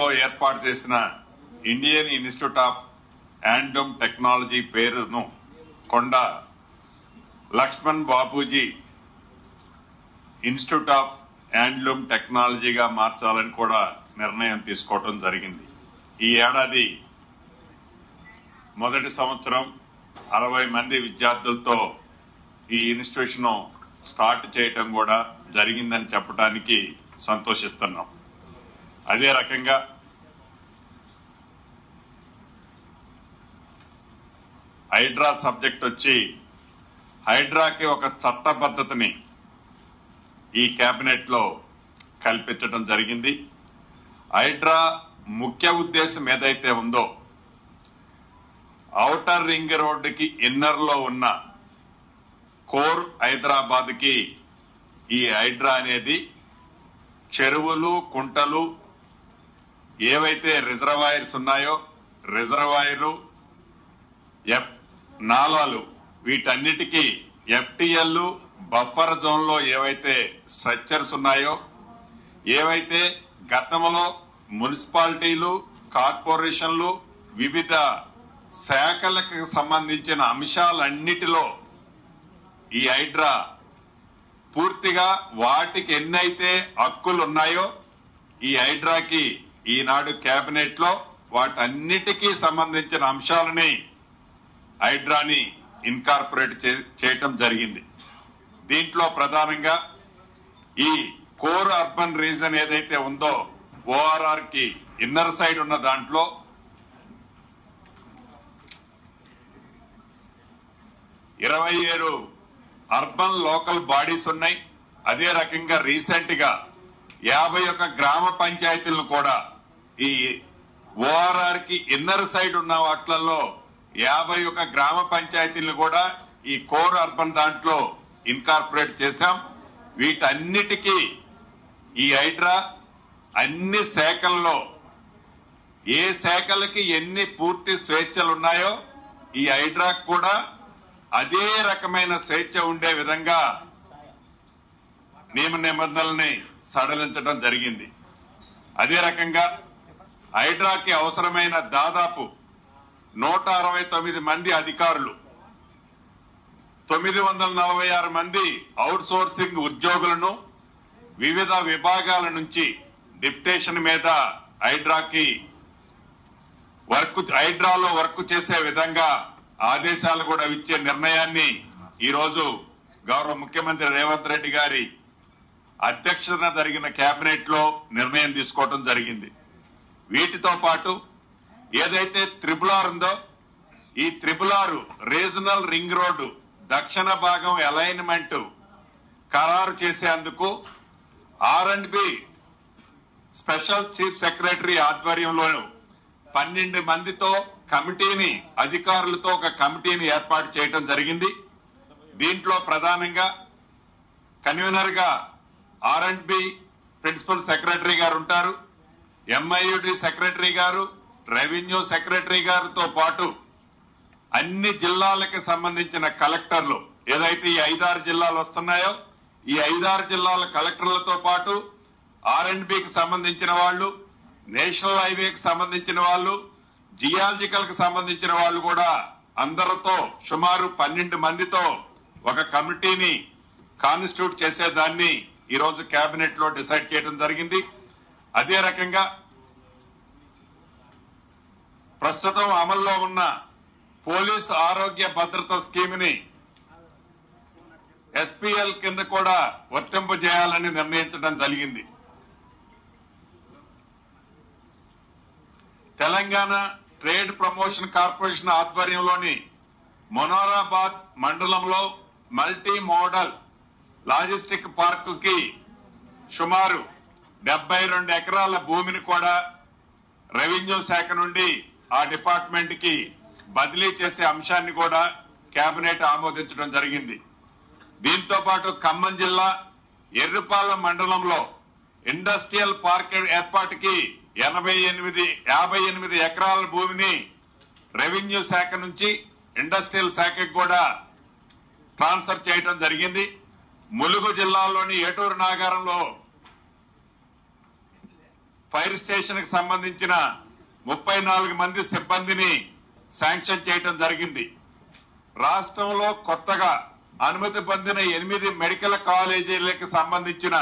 నగరంలో ఏర్పాటు చేసిన Indian institute of handloom technology పేరును Konda Laxman Bapuji institute of handloom టెక్నాలజీగా మార్చాలని కూడా నిర్ణయం తీసుకోవడం జరిగింది. ఈ ఏడాది మొదటి సంవత్సరం 60 మంది విద్యార్థులతో ఈ ఇన్స్టిట్యూషన్ స్టార్ట్ చేయటం కూడా జరిగిందని చెప్పడానికి సంతోషిస్తున్నాం. అదే రకంగా హైడ్రా సబ్జెక్ట్ వచ్చి హైడ్రాకి ఒక చట్టబద్ధతని ఈ కేబినెట్ లో కల్పించడం జరిగింది. హైడ్రా ముఖ్య ఉద్దేశం ఏదైతే ఉందో ఔటర్ రింగ్ రోడ్డుకి ఇన్నర్ లో ఉన్న కోర్ హైదరాబాద్ కి ఈ హైడ్రా అనేది చెరువులు కుంటలు ఏవైతే రిజర్వాయర్స్ ఉన్నాయో రిజర్వాయరు నాలాలు వీటన్నిటికీ ఎఫ్టీఎల్ బఫర్ జోన్ లో ఏవైతే స్ట్రక్చర్స్ ఉన్నాయో ఏవైతే గతంలో మున్సిపాలిటీలు కార్పొరేషన్లు వివిధ శాఖలకు సంబంధించిన అంశాలన్నిటిలో ఈ హైడ్రా పూర్తిగా వాటికి ఎన్నైతే హక్కులు ఉన్నాయో ఈ హైడ్రాకి ఈనాడు కేబినెట్ లో వాటన్నిటికీ సంబంధించిన అంశాలని హైడ్రాని ఇన్కార్పొరేట్ చేయటం జరిగింది. దీంట్లో ప్రధానంగా ఈ కోర్ అర్బన్ రీజన్ ఏదైతే ఉందో ఓఆర్ఆర్ కి ఇన్నర్ సైడ్ ఉన్న దాంట్లో 27 అర్బన్ లోకల్ బాడీస్ ఉన్నాయి. అదే రకంగా రీసెంట్ గా 51 గ్రామ పంచాయతీలను కూడా ఈ ఓఆర్ఆర్ కి ఇన్నర్ సైడ్ ఉన్న వాటిలలో 51 గ్రామ పంచాయతీలను కూడా ఈ కోర్ అర్బన్ దాంట్లో ఇన్కార్పొరేట్ చేశాం. వీటన్నిటికీ ఈ హైడ్రా అన్ని శాఖల్లో ఏ శాఖలకి ఎన్ని పూర్తి స్వేచ్ఛలున్నాయో ఈ హైడ్రాకు కూడా అదే రకమైన స్వేచ్ఛ ఉండే విధంగా నియమ నిబంధనల్ని సడలించడం జరిగింది. అదే రకంగా హైడ్రాకి అవసరమైన దాదాపు 169 మంది అధికారులు 946 మంది అవుట్ సోర్సింగ్ ఉద్యోగులను వివిధ విభాగాల నుంచి డిప్యుటేషన్ మీద హైడ్రాలో వర్క్ చేసే విధంగా ఆదేశాలు కూడా ఇచ్చే నిర్ణయాన్ని ఈ రోజు గౌరవ ముఖ్యమంత్రి రేవంత్ రెడ్డి గారి అధ్యక్షతన జరిగిన కేబినెట్ లో నిర్ణయం తీసుకోవడం జరిగింది. వీటితో పాటు ఏదైతే త్రిపుల్ ఉందో ఈ త్రిపుల్ రీజనల్ రింగ్ రోడ్డు దక్షిణ భాగం అలైన్మెంట్ ఖరారు చేసేందుకు R&B స్పెషల్ చీఫ్ సెక్రటరీ ఆధ్వర్యంలో 12 మందితో కమిటీని అధికారులతో ఒక కమిటీని ఏర్పాటు చేయడం జరిగింది. దీంట్లో ప్రధానంగా కన్వీనర్ గా R&B ప్రిన్సిపల్ సెక్రటరీ గారు ఉంటారు, MIUD సెక్రటరీ గారు, రెవెన్యూ సెక్రటరీ గారితో పాటు అన్ని జిల్లాలకు సంబంధించిన కలెక్టర్లు ఏదైతే ఈ 5-6 జిల్లాలు వస్తున్నాయో ఈ 5-6 జిల్లాల కలెక్టర్లతో పాటు R&Bకి సంబంధించిన వాళ్ళు, నేషనల్ హైవేకి సంబంధించిన వాళ్ళు, జియాలజికల్ కి సంబంధించిన వాళ్ళు కూడా అందరితో సుమారు 12 మందితో ఒక కమిటీని కాన్స్టిట్యూట్ చేసేదాన్ని ఈ రోజు కేబినెట్ లో డిసైడ్ చేయడం జరిగింది. అదే రకంగా ప్రస్తుతం అమల్లో ఉన్న పోలీస్ ఆరోగ్య భద్రత స్కీమ్ ని SPL కింద కూడా వర్తింపజేయాలని నిర్ణయించడం జరిగింది. తెలంగాణ ట్రేడ్ ప్రమోషన్ కార్పొరేషన్ ఆధ్వర్యంలోని మొనారాబాద్ మండలంలో మల్టీ మోడల్ లాజిస్టిక్ పార్క్ కి సుమారు 72 ఎకరాల భూమిని కూడా రెవెన్యూ శాఖ నుండి ఆ డిపార్ట్మెంట్ కి బదిలీ చేసే అంశాన్ని కూడా కేబినెట్ ఆమోదించడం జరిగింది. దీంతో పాటు ఖమ్మం జిల్లా ఎర్రుపాలెం మండలంలో ఇండస్ట్రియల్ పార్క్ ఏర్పాటుకి 58 ఎకరాల భూమిని రెవెన్యూ శాఖ నుంచి ఇండస్ట్రియల్ శాఖకు కూడా ట్రాన్స్ఫర్ చేయడం జరిగింది. ములుగు జిల్లాలోని ఏటూరు నాగారంలో ఫైర్ స్టేషన్ కి సంబంధించిన 34 మంది సిబ్బందిని శాంక్షన్ చేయడం జరిగింది. రాష్ట్రంలో కొత్తగా అనుమతి పొందిన 8 మెడికల్ కాలేజీలకు సంబంధించిన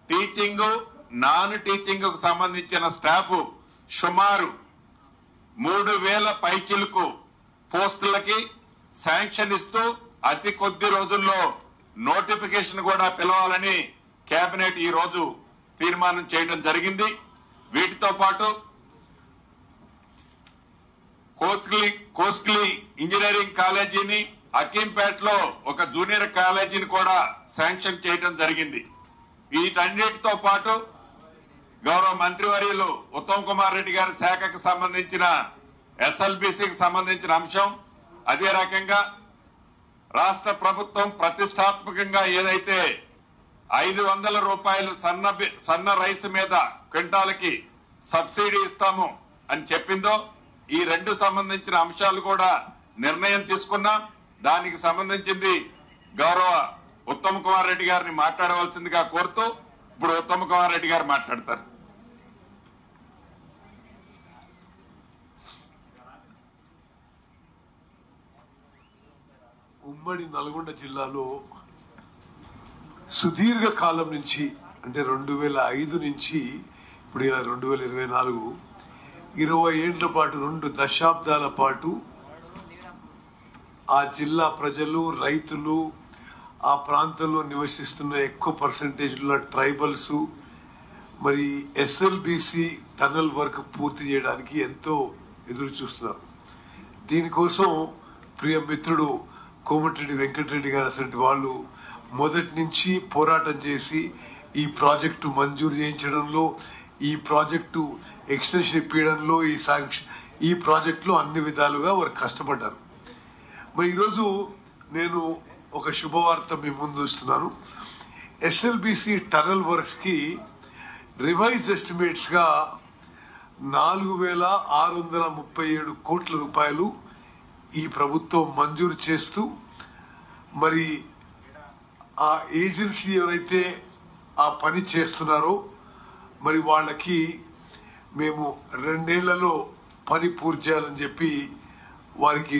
టీచింగ్, నాన్ టీచింగ్ కు సంబంధించిన స్టాఫ్ సుమారు 3000 పైచిలకు పోస్టులకి శాంక్షన్ ఇస్తూ అతి కొద్ది రోజుల్లో నోటిఫికేషన్ కూడా పిలవాలని కేబినెట్ ఈ రోజు తీర్మానం చేయడం జరిగింది. వీటితో పాటు కోస్ట్లీ ఇంజనీరింగ్ కాలేజీని, అకీంపేటలో ఒక జూనియర్ కాలేజీని కూడా శాంక్షన్ చేయడం జరిగింది. వీటన్నిటితో పాటు గౌరవ మంత్రివర్యులు ఉత్తమ్ కుమార్ రెడ్డి గారి శాఖకు సంబంధించిన ఎస్ఎల్బీసీకి సంబంధించిన అంశం, అదే రకంగా రాష్ట్ర ప్రభుత్వం ప్రతిష్టాత్మకంగా ఏదైతే 500 రూపాయలు సన్న రైస్ మీద క్వింటాలకి సబ్సిడీ ఇస్తాము అని చెప్పిందో ఈ రెండు సంబంధించిన అంశాలు కూడా నిర్ణయం తీసుకున్నాం. దానికి సంబంధించింది గౌరవ ఉత్తమ్ కుమార్ రెడ్డి గారిని మాట్లాడవలసిందిగా కోరుతూ ఇప్పుడు ఉత్తమ్ కుమార్ రెడ్డి గారు మాట్లాడతారు. ఉమ్మడి నల్గొండ జిల్లాలో సుదీర్ఘ కాలం నుంచి అంటే 2005 నుంచి ఇప్పుడు 2024 20 ఏళ్ల పాటు 2 దశాబ్దాల పాటు ఆ జిల్లా ప్రజలు, రైతులు, ఆ ప్రాంతంలో నివసిస్తున్న ఎక్కువ పర్సంటేజ్ ఉన్న ట్రైబల్స్ మరి ఎస్ఎల్బీసీ టనల్ వర్క్ పూర్తి చేయడానికి ఎంతో ఎదురు చూస్తున్నారు. దీనికోసం ప్రియ మిత్రుడు కోమటిరెడ్డి వెంకటరెడ్డి గారు అసలు వాళ్ళు మొదటి నుంచి పోరాటం చేసి ఈ ప్రాజెక్టు మంజూరు చేయించడంలో, ఈ ప్రాజెక్టు ఎక్స్టెన్షన్ ఇప్పించడంలో, ఈ ప్రాజెక్టులో అన్ని విధాలుగా వారు కష్టపడ్డారు. మరి ఈరోజు నేను ఒక శుభవార్త మీ ముందు ఇస్తున్నాను. ఎస్ఎల్బీసీ టనల్ వర్క్స్ కి రివైజ్ ఎస్టిమేట్స్ గా 4637 కోట్ల రూపాయలు ఈ ప్రభుత్వం మంజూరు చేస్తూ మరి ఆ ఏజెన్సీ ఎవరైతే ఆ పని చేస్తున్నారో మరి వాళ్ళకి మేము 2 ఏళ్లలో పని పూర్తి చేయాలని చెప్పి వారికి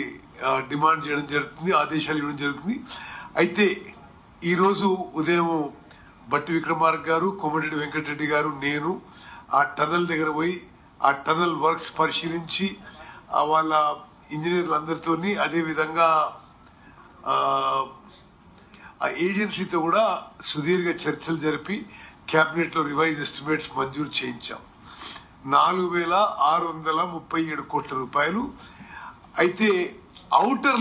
డిమాండ్ చేయడం జరుగుతుంది, ఆదేశాలు ఇవ్వడం జరుగుతుంది. అయితే ఈరోజు ఉదయం బట్టి విక్రమార్క గారు, కోమటిరెడ్డి వెంకటరెడ్డి గారు, నేను ఆ టనల్ దగ్గర పోయి ఆ టనల్ వర్క్స్ పరిశీలించి వాళ్ళ ఇంజనీర్లందరితో అదే విధంగా ఆ ఏజెన్సీతో కూడా సుదీర్ఘ చర్చలు జరిపి కేబినెట్ లో రివైజ్ ఎస్టిమేట్స్ మంజూరు చేయించాం. 4637 కోట్ల రూపాయలు. అయితే ఔటర్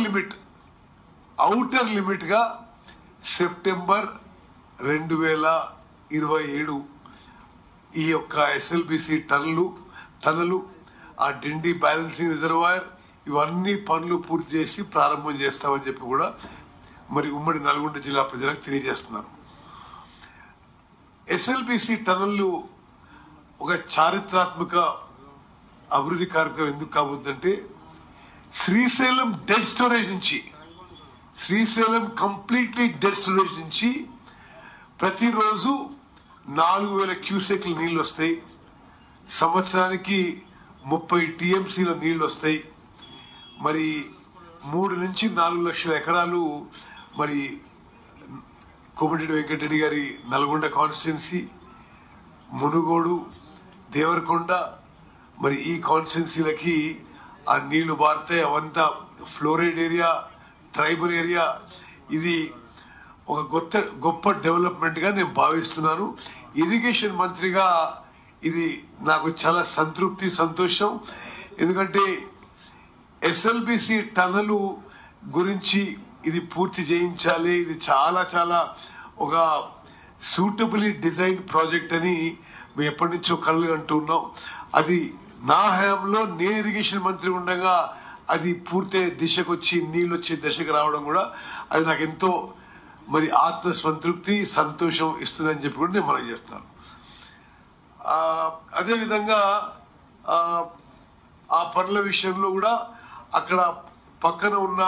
లిమిట్ గా సెప్టెంబర్ 2027 ఈ యొక్క ఎస్ఎల్బీసీ టనలు ఆ డిండి బ్యాలెన్సింగ్ రిజర్వాయర్ ఇవన్నీ పనులు పూర్తి చేసి ప్రారంభం చేస్తామని చెప్పి కూడా మరి ఉమ్మడి నల్గొండ జిల్లా ప్రజలకు తెలియజేస్తున్నారు. ఎస్ఎల్బీసీ టనళ్లు ఒక చారిత్రాత్మక అభివృద్ధి కార్యక్రమం ఎందుకు కాబోతుందంటే శ్రీశైలం డెడ్ స్టోరేజ్ నుంచి, శ్రీశైలం కంప్లీట్లీ డెడ్ స్టోరేజ్ నుంచి ప్రతిరోజు 4000 క్యూసెక్ల నీళ్లు వస్తాయి. సంవత్సరానికి 30 టీఎంసీల నీళ్లు వస్తాయి. మరి 3 నుంచి 4 లక్షల ఎకరాలు మరి కోమటిరెడ్డి వెంకటరెడ్డి గారి నల్గొండ కాన్స్టిట్యున్సీ, మునుగోడు, దేవరకొండ మరి ఈ కాన్స్టిట్యున్సీలకి ఆ నీళ్లు బారుతాయి. అవంతా ఫ్లోరైడ్ ఏరియా, ట్రైబల్ ఏరియా. ఇది ఒక గొప్ప డెవలప్మెంట్ గా నేను భావిస్తున్నాను. ఇరిగేషన్ మంత్రిగా ఇది నాకు చాలా సంతృప్తి, సంతోషం. ఎందుకంటే ఎస్ఎల్బీసీ టనలు గురించి ఇది పూర్తి చేయించాలి, ఇది చాలా చాలా ఒక సూటబుల్లీ డిజైన్ ప్రాజెక్ట్ అని మేము ఎప్పటి నుంచో కళ్ళు అంటున్నాం. అది నా హయాంలో నేను ఇరిగేషన్ మంత్రి ఉండగా అది పూర్తయ్యే దిశకు వచ్చి నీళ్లు వచ్చే దశకు రావడం కూడా అది నాకు ఎంతో మరి ఆత్మ సంతృప్తి, సంతోషం ఇస్తుందని చెప్పి కూడా నేను మనం చేస్తాను. అదేవిధంగా ఆ పనుల విషయంలో కూడా అక్కడ పక్కన ఉన్న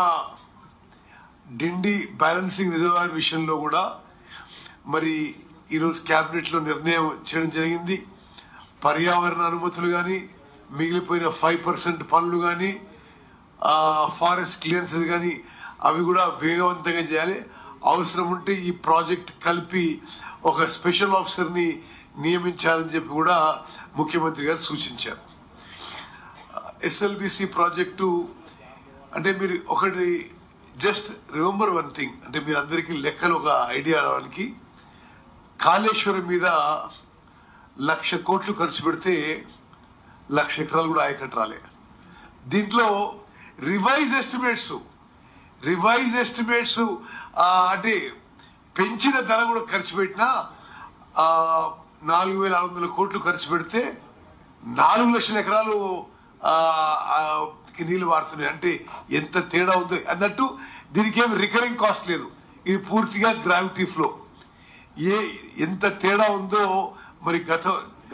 డిండి బ్యాలెన్సింగ్ రిజర్వాయర్ విషయంలో కూడా మరి ఈరోజు కేబినెట్ లో నిర్ణయం చేయడం జరిగింది. పర్యావరణ అనుమతులు గాని, మిగిలిపోయిన 5% పనులు గాని, ఫారెస్ట్ క్లియరెన్సెస్ గాని అవి కూడా వేగవంతంగా చేయాలి. అవసరం ఉంటే ఈ ప్రాజెక్ట్ కలిపి ఒక స్పెషల్ ఆఫీసర్ ని నియమించాలని చెప్పి కూడా ముఖ్యమంత్రి గారు సూచించారు. ఎస్ఎల్బిసి ప్రాజెక్టు అంటే మీరు ఒకటి జస్ట్ రిమెంబర్ వన్ థింగ్, అంటే మీరు అందరికీ లెక్కలు ఒక ఐడియా రావడానికి, కాళేశ్వరం మీద 1,00,000 కోట్లు ఖర్చు పెడితే 1,00,000 ఎకరాలు కూడా ఆయకట్టు రాలే. దీంట్లో రివైజ్ ఎస్టిమేట్స్ అంటే పెంచిన ధర కూడా ఖర్చు పెట్టినా 4,600 కోట్లు ఖర్చు పెడితే 4,00,000 ఎకరాలు నీళ్లు వాడుతున్నాయి. అంటే ఎంత తేడా ఉందో అన్నట్టు. దీనికి ఏమి రికరింగ్ కాస్ట్ లేదు, ఇది పూర్తిగా గ్రావిటీ ఫ్లో. ఎంత తేడా ఉందో మరి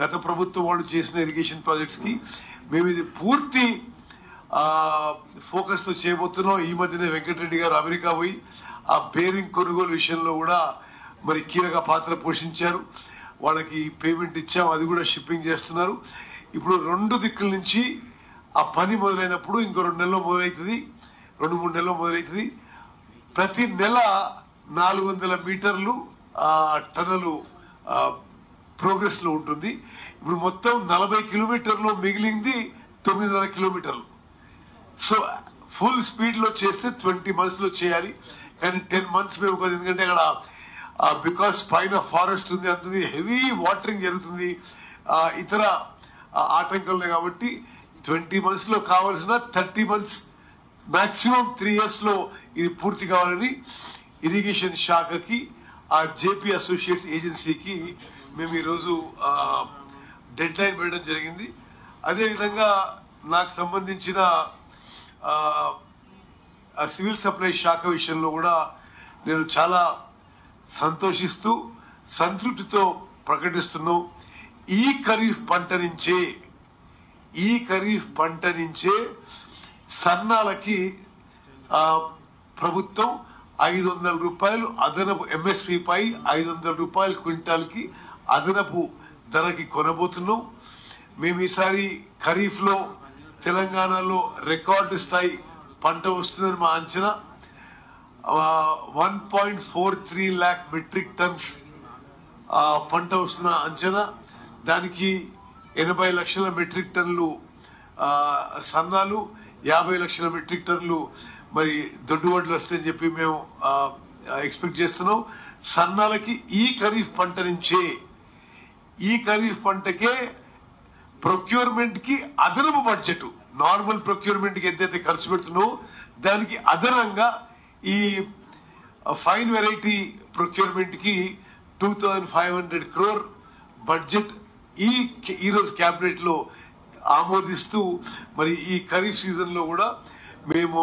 గత ప్రభుత్వం వాళ్ళు చేసిన ఇరిగేషన్ ప్రాజెక్ట్స్ కి మేము ఇది పూర్తి ఫోకస్ తో చేయబోతున్నాం. ఈ మధ్యనే వెంకటరెడ్డి గారు అమెరికా పోయి ఆ బేరింగ్ కొనుగోలు విషయంలో కూడా మరి కీలక పాత్ర పోషించారు. వాళ్ళకి పేమెంట్ ఇచ్చాం, అది కూడా షిప్పింగ్ చేస్తున్నారు. ఇప్పుడు 2 దిక్కుల నుంచి ఆ పని మొదలైనప్పుడు ఇంకో 2 నెలల్లో మొదలవుతుంది, 2-3 నెలల్లో మొదలవుతుంది. ప్రతి నెల 400 మీటర్లు టనలు ప్రోగ్రెస్ లో ఉంటుంది. ఇప్పుడు మొత్తం 40 కిలోమీటర్లు, మిగిలింది 9.5 కిలోమీటర్లు. సో ఫుల్ స్పీడ్ లో చేస్తే 20 months లో చేయాలి, కానీ 10 months మేము కాదు. ఎందుకంటే అక్కడ బికాస్ పైన ఫారెస్ట్ ఉంది, అంతుంది హెవీ వాటరింగ్ జరుగుతుంది, ఇతర ఆటంకాలు కాబట్టి 20 months లో కావాల్సిన 30 months, మాక్సిమం 3 years లో ఇది పూర్తి కావాలని ఇరిగేషన్ శాఖకి, ఆ జేపీ అసోసియేట్స్ ఏజెన్సీకి మేము ఈరోజు డెడ్ లైన్ పెట్టడం జరిగింది. అదేవిధంగా నాకు సంబంధించిన సివిల్ సప్లై శాఖ విషయంలో కూడా నేను చాలా సంతోషిస్తూ సంతృప్తితో ప్రకటిస్తున్నాం. ఈ ఖరీఫ్ పంట నుంచే సన్నాలకి ప్రభుత్వం 500 రూపాయలు అదనపు ఎంఎస్పీ పై 500 రూపాయలు క్వింటాల్ కి అదనపు ధరకి కొనబోతున్నాం. మేము ఈసారి ఖరీఫ్ లో తెలంగాణలో రికార్డు స్థాయి పంట వస్తుందని మా అంచనా. 1.43 lakh మెట్రిక్ టన్స్ పంట వస్తున్న అంచనా. దానికి 80 లక్షల మెట్రిక్ టన్నులు సన్నాలు, 50 లక్షల మెట్రిక్ టన్నులు మరి దొడ్డువడ్లు వస్తాయని చెప్పి మేము ఎక్స్పెక్ట్ చేస్తున్నాం. సన్నాలకి ఈ ఖరీఫ్ పంటకే ప్రొక్యూర్మెంట్ కి అదనపు బడ్జెట్, నార్మల్ ప్రొక్యూర్మెంట్ కి ఎంతైతే ఖర్చు పెడుతున్నావో దానికి అదనంగా ఈ ఫైన్ వెరైటీ ప్రొక్యూర్మెంట్ కి 2,500 crore బడ్జెట్ ఈ రోజు కేబినెట్ లో ఆమోదిస్తూ మరి ఈ ఖరీఫ్ సీజన్ లో కూడా మేము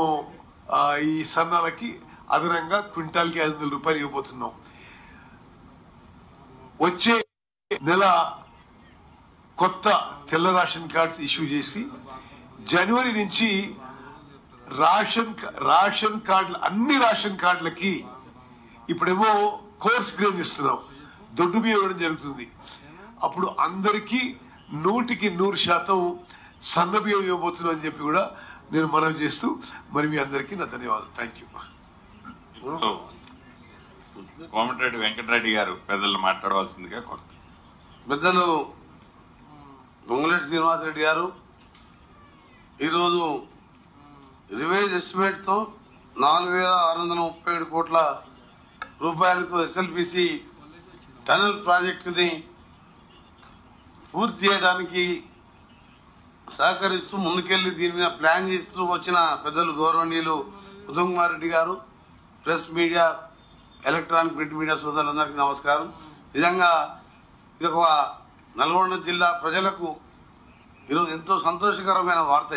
ఈ సన్నాలకి అదనంగా క్వింటాల్ కి 500 రూపాయలు ఇవ్వబోతున్నాం. వచ్చే నెల కొత్త తెల్ల రేషన్ కార్డ్స్ ఇష్యూ చేసి జనవరి నుంచి రేషన్ కార్డులు, అన్ని రేషన్ కార్డులకి ఇప్పుడేమో కోర్స్ గ్రెయిన్ ఇస్తున్నాం, దొడ్డు బియ్యం ఇవ్వడం జరుగుతుంది. అప్పుడు అందరికీ 100% సన్న బియ్యం ఇవ్వబోతున్నాం అని చెప్పి కూడా నేను మనవి చేస్తూ మరి మీ అందరికీ నా ధన్యవాదాలు. Thank you. కోమటిరెడ్డి వెంకటరెడ్డి గారు పెద్దలు మాట్లాడవలసిందిగా కోరుతున్నాను. పెద్దలు పొంగులేటి శ్రీనివాసరెడ్డి గారు ఈరోజు రివైజ్ ఎస్టిమేట్ తో 4,637 కోట్ల రూపాయలతో ఎస్ఎల్బిసి టనల్ ప్రాజెక్టుని పూర్తి చేయడానికి సహకరిస్తూ ముందుకెళ్లి దీని మీద ప్లాన్ చేస్తూ వచ్చిన పెద్దలు గౌరవనీయులు ఉత్తమ్ కుమార్ రెడ్డి గారు, press media, electronic print media సోదరులందరికీ నమస్కారం. నిజంగా ఇది ఒక నల్గొండ జిల్లా ప్రజలకు ఈరోజు ఎంతో సంతోషకరమైన వార్త.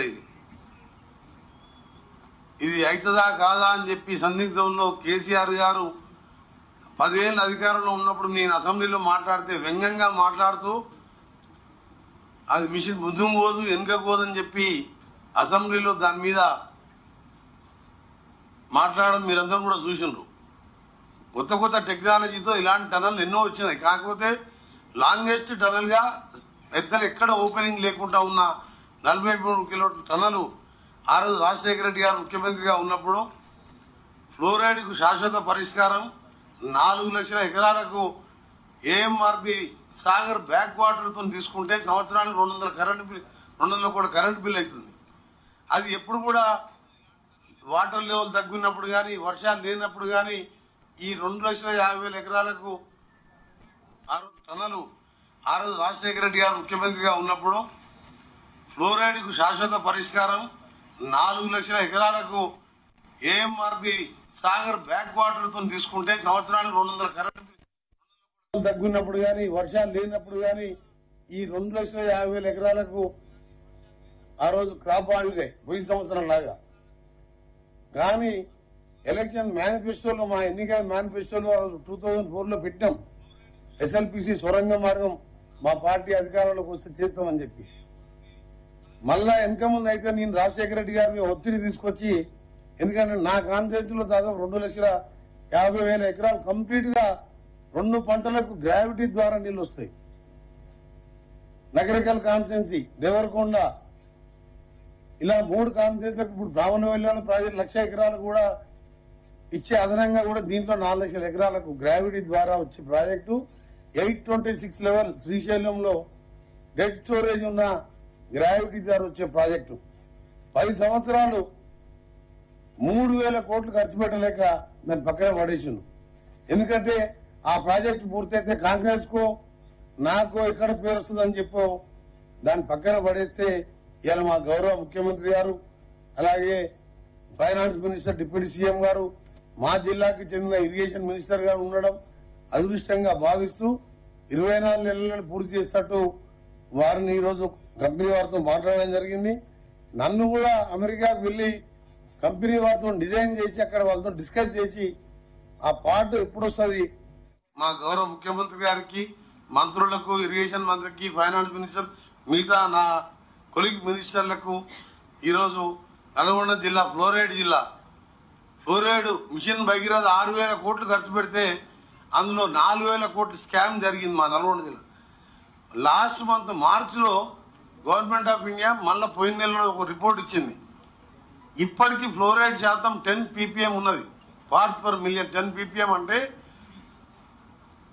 ఇది అవుతుందా కాదా అని చెప్పి సందిగ్ధంలో కేసీఆర్ గారు 10 ఏళ్ల అధికారంలో ఉన్నప్పుడు నేను అసెంబ్లీలో మాట్లాడితే వ్యంగ్యంగా మాట్లాడుతూ అది మిషన్ ముందుకు పోదు వెనుకపోదని చెప్పి అసెంబ్లీలో దాని మీద మాట్లాడడం మీరందరూ కూడా చూసిండ్రు. కొత్త టెక్నాలజీతో ఇలాంటి టనల్ ఎన్నో వచ్చినాయి. కాకపోతే లాంగెస్ట్ టనల్ గా పెద్దలు ఎక్కడ ఓపెనింగ్ లేకుండా ఉన్న 43 కిలో టన్నులు ఆ రోజు రాజశేఖర రెడ్డి గారు ముఖ్యమంత్రిగా ఉన్నప్పుడు ఫ్లోరైడ్ కు శాశ్వత పరిష్కారం 4 లక్షల ఎకరాలకు ఏఎంఆర్పి సాగర్ బ్యాక్ వాటర్ తో తీసుకుంటే సంవత్సరానికి 200 కోట్ల కరెంట్ బిల్ అవుతుంది. అది ఎప్పుడు కూడా వాటర్ లెవెల్ తగ్గినప్పుడు గాని వర్షాలు లేనప్పుడు గాని ఈ 2,50,000 ఎకరాలకు 6 టన్నులు ఆ రోజు రాజశేఖర రెడ్డి గారు ముఖ్యమంత్రిగా ఉన్నప్పుడు ఫ్లోరైడ్ కు శాశ్వత పరిష్కారం 4 లక్షల ఎకరాలకు ఏఎంఆర్పి సాగర్ బ్యాక్ వాటర్ తో తీసుకుంటే సంవత్సరానికి 200 కరెంట్ బిల్ తగ్గినప్పుడు గాని వర్షాలు లేనప్పుడు గాని ఈ 2,50,000 ఎకరాలకు ఆ రోజు క్రాప్ హాలిడే పోయిన సంవత్సరం లాగా. కానీ ఎలక్షన్ మేనిఫెస్టోలో మా ఎన్నికల మేనిఫెస్టోలో 2004లో పెట్టాం ఎస్ఎల్పిసి సొరంగ మార్గం మా పార్టీ అధికారంలోకి వస్తే చేస్తామని చెప్పి. మళ్ళా వెనక ముందు అయితే నేను రాజశేఖర రెడ్డి గారిని ఒత్తిడి తీసుకొచ్చి, ఎందుకంటే నా కాన్స్టిట్యూన్సీ లో దాదాపు 2,50,000 ఎకరాలు కంప్లీట్ గా 2 పంటలకు గ్రావిటీ ద్వారా నీళ్లు వస్తాయి. నగరికల్ కాన్స్టిట్యూన్సీ, దేవరకొండ, ఇలా 3 కాన్స్టిట్యూన్సీలకు ఇప్పుడు బ్రాహ్మణవెల్లి ప్రాజెక్టు 1,00,000 ఎకరాలు కూడా ఇచ్చే అదనంగా కూడా దీంట్లో 4 లక్షల ఎకరాలకు గ్రావిటీ ద్వారా వచ్చే ప్రాజెక్టు 826 లెవెల్ శ్రీశైలంలో డెడ్ స్టోరేజ్ ఉన్న గ్రావిటీ ద్వారా వచ్చే ప్రాజెక్టు 10 సంవత్సరాలు 3,000 కోట్లు ఖర్చు పెట్టలేక దాన్ని పక్కన పడేసిండు. ఎందుకంటే ఆ ప్రాజెక్టు పూర్తయితే కాంగ్రెస్ కో నాకో ఎక్కడ పేరు వస్తుందని చెప్పో దాన్ని పక్కన పడేస్తే ఇవాళ మా గౌరవ ముఖ్యమంత్రి గారు, అలాగే ఫైనాన్స్ మినిస్టర్, డిప్యూటీ సీఎం గారు, మా జిల్లాకి చెందిన ఇరిగేషన్ మినిస్టర్ గారు ఉండడం అదృష్టంగా భావిస్తూ 24 నెలలను పూర్తి చేసేటట్టు వారిని ఈరోజు కంపెనీ వారితో మాట్లాడడం జరిగింది. నన్ను కూడా అమెరికాకు వెళ్లి కంపెనీ వారితో డిజైన్ చేసి అక్కడ వాళ్ళతో డిస్కస్ చేసి ఆ పార్ట్ ఎప్పుడు వస్తుంది మా గౌరవ ముఖ్యమంత్రి గారికి, మంత్రులకు, ఇరిగేషన్ మంత్రికి, ఫైనాన్స్ మినిస్టర్, మిగతా నా కొలీగ్ మినిస్టర్లకు ఈరోజు నల్గొండ జిల్లా ఫ్లోరైడ్ మిషన్ భగీరథ 6,000 కోట్లు ఖర్చు పెడితే అందులో 4,000 కోట్లు స్కామ్ జరిగింది మా నల్గొండ జిల్లా. లాస్ట్ మంత్ మార్చిలో గవర్నమెంట్ ఆఫ్ ఇండియా మళ్ళా పోయిన నెలలో ఒక రిపోర్ట్ ఇచ్చింది. ఇప్పటికీ ఫ్లోరైడ్ శాతం 10 ppm ఉన్నది, పార్ట్స్ పర్ మిలియన్. 10 ppm అంటే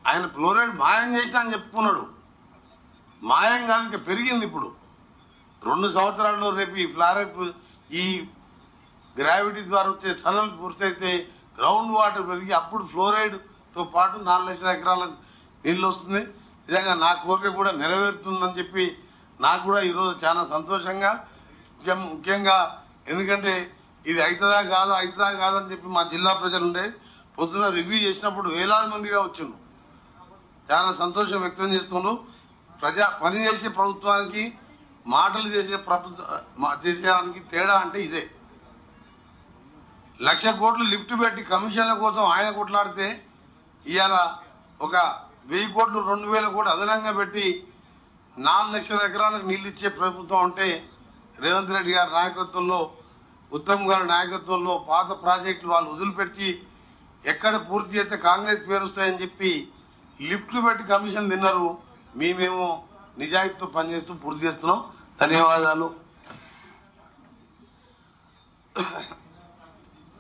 ఆయన ఫ్లోరైడ్ మాయం చేసినా అని చెప్పుకున్నాడు. మాయం కాదు, ఇంకా పెరిగింది. ఇప్పుడు 2 సంవత్సరాల్లో రేపు ఈ ఫ్లోరైడ్ ఈ గ్రావిటీ ద్వారా వచ్చే టనల్ పూర్తయితే గ్రౌండ్ వాటర్ పెరిగి అప్పుడు ఫ్లోరైడ్ తో పాటు 4 లక్షల ఎకరాల నీళ్లు వస్తుంది. నిజంగా నా కోరిక కూడా నెరవేరుతుందని చెప్పి నాకు కూడా ఈరోజు చాలా సంతోషంగా, ముఖ్యంగా ఎందుకంటే ఇది అవుతుందా కాదని చెప్పి మా జిల్లా ప్రజలు ఉండే పొద్దున రివ్యూ చేసినప్పుడు వేలాది మందిగా వచ్చిండ్రు. చాలా సంతోషం వ్యక్తం చేస్తున్నారు. పని చేసే ప్రభుత్వానికి మాటలు చేసేదానికి తేడా అంటే ఇదే. 1,00,000 కోట్లు లిఫ్ట్ పెట్టి కమిషన్ల కోసం ఆయన కొట్లాడితే ఇవాళ ఒక 1,000 కోట్లు 2,000 కోట్లు అదనంగా పెట్టి 4 లక్షల ఎకరాలకు నీళ్లు ఇచ్చే ప్రభుత్వం అంటే రేవంత్ రెడ్డి గారి నాయకత్వంలో, ఉత్తమ్ గారి నాయకత్వంలో పాత ప్రాజెక్టులు వాళ్ళు వదిలిపెట్టి ఎక్కడ పూర్తి చేస్తే కాంగ్రెస్ పేరు వస్తాయని చెప్పి లిఫ్ట్ పెట్టి కమిషన్ తిన్నారు. మేమేమో నిజాయితీతో పనిచేస్తూ పూర్తి చేస్తున్నాం. ధన్యవాదాలు.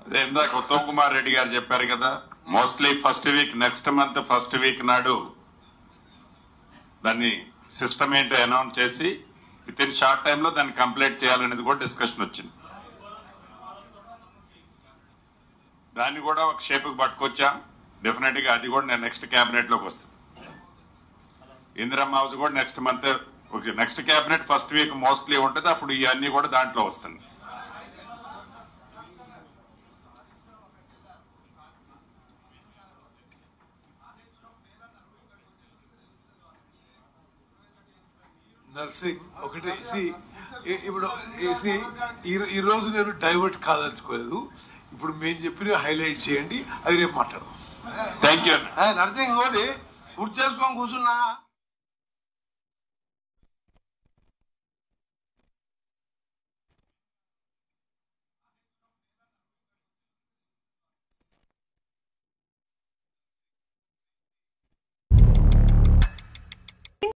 అదే ఇందాక ఉత్తమ్ కుమార్ రెడ్డి గారు చెప్పారు కదా, mostly first week, next month first week నాడు దాన్ని సిస్టమ్ ఏంటో అనౌన్స్ చేసి విత్ ఇన్ షార్ట్ టైమ్ లో దాన్ని కంప్లీట్ చేయాలనేది కూడా డిస్కషన్ వచ్చింది. దాన్ని కూడా ఒక షేప్ కు పట్టుకొచ్చాం. డెఫినెట్ గా అది కూడా నేను నెక్స్ట్ కేబినెట్ లోకి వస్తుంది. ఇందిరమ్మ హౌస్ కూడా next cabinet first week mostly ఉంటుంది. అప్పుడు ఇవన్నీ కూడా దాంట్లో వస్తుంది. నర్సింగ్ ఒకటి ఇప్పుడు ఈ రోజు నేను డైవర్ట్ కాదలుచుకోలేదు. ఇప్పుడు మేము చెప్పిన హైలైట్ చేయండి, అది రేపు మాట్లాడదాం. Thank you. నర్సింగ్ ఇంకోటి గుర్తు చేసుకొని కూర్చున్నా.